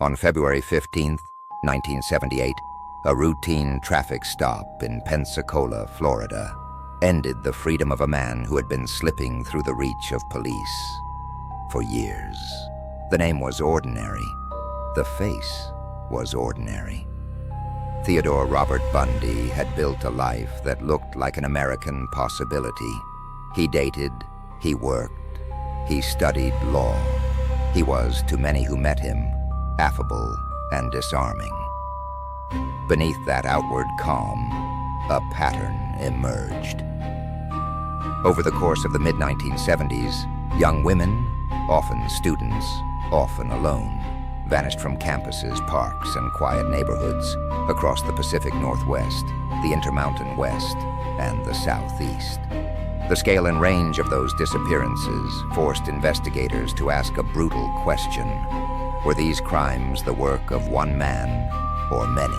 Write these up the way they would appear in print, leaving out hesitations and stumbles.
On February 15, 1978, a routine traffic stop in Pensacola, Florida, ended the freedom of a man who had been slipping through the reach of police for years. The name was ordinary. The face was ordinary. Theodore Robert Bundy had built a life that looked like an American possibility. He dated, he worked, he studied law. He was, to many who met him, affable and disarming. Beneath that outward calm, a pattern emerged. Over the course of the mid-1970s, young women, often students, often alone, vanished from campuses, parks, and quiet neighborhoods across the Pacific Northwest, the Intermountain West, and the Southeast. The scale and range of those disappearances forced investigators to ask a brutal question. Were these crimes the work of one man or many?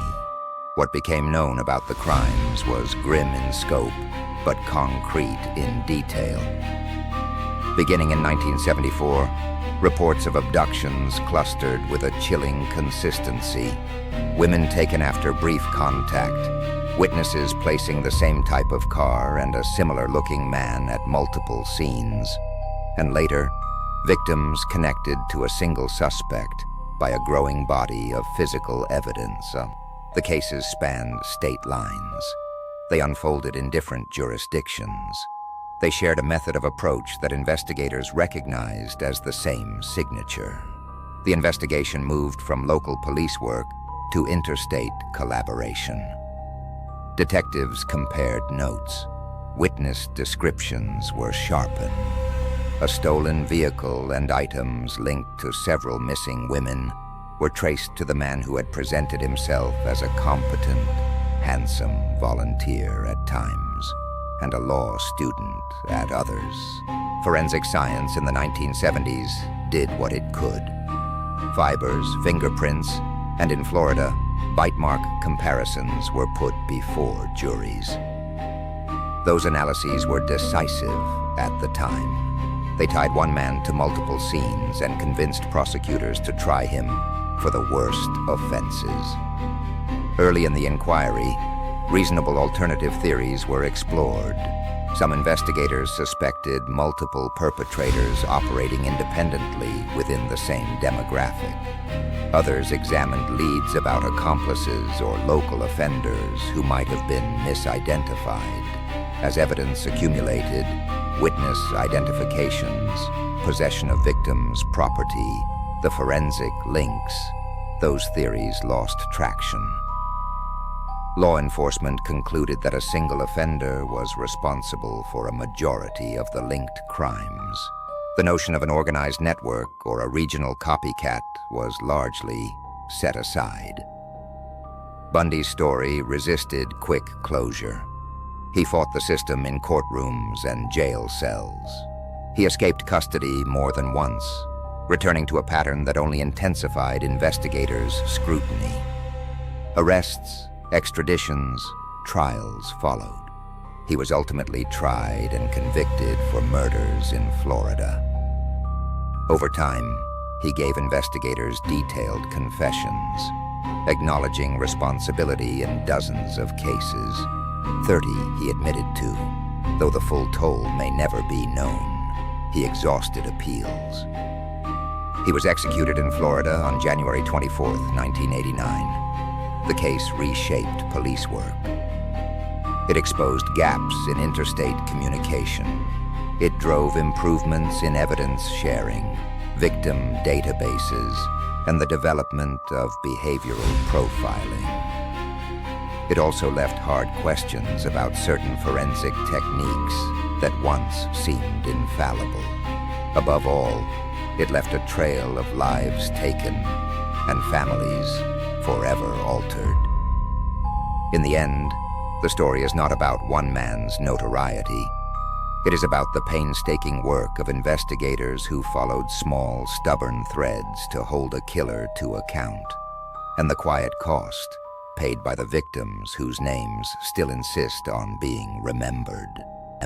What became known about the crimes was grim in scope, but concrete in detail. Beginning in 1974, reports of abductions clustered with a chilling consistency. Women taken after brief contact, witnesses placing the same type of car and a similar-looking man at multiple scenes, and later, victims connected to a single suspect by a growing body of physical evidence. The cases spanned state lines. They unfolded in different jurisdictions. They shared a method of approach that investigators recognized as the same signature. The investigation moved from local police work to interstate collaboration. Detectives compared notes. Witness descriptions were sharpened. A stolen vehicle and items linked to several missing women were traced to the man who had presented himself as a competent, handsome volunteer at times, and a law student at others. Forensic science in the 1970s did what it could. Fibers, fingerprints, and in Florida, bite mark comparisons were put before juries. Those analyses were decisive at the time. They tied one man to multiple scenes and convinced prosecutors to try him for the worst offenses. Early in the inquiry, reasonable alternative theories were explored. Some investigators suspected multiple perpetrators operating independently within the same demographic. Others examined leads about accomplices or local offenders who might have been misidentified. As evidence accumulated, witness identifications, possession of victims' property, the forensic links, those theories lost traction. Law enforcement concluded that a single offender was responsible for a majority of the linked crimes. The notion of an organized network or a regional copycat was largely set aside. Bundy's story resisted quick closure. He fought the system in courtrooms and jail cells. He escaped custody more than once, returning to a pattern that only intensified investigators' scrutiny. Arrests, extraditions, trials followed. He was ultimately tried and convicted for murders in Florida. Over time, he gave investigators detailed confessions, acknowledging responsibility in dozens of cases. 30 he admitted to, though the full toll may never be known. He exhausted appeals. He was executed in Florida on January 24, 1989. The case reshaped police work. It exposed gaps in interstate communication. It drove improvements in evidence sharing, victim databases, and the development of behavioral profiling. It also left hard questions about certain forensic techniques that once seemed infallible. Above all, it left a trail of lives taken and families forever altered. In the end, the story is not about one man's notoriety. It is about the painstaking work of investigators who followed small, stubborn threads to hold a killer to account, and the quiet cost paid by the victims whose names still insist on being remembered.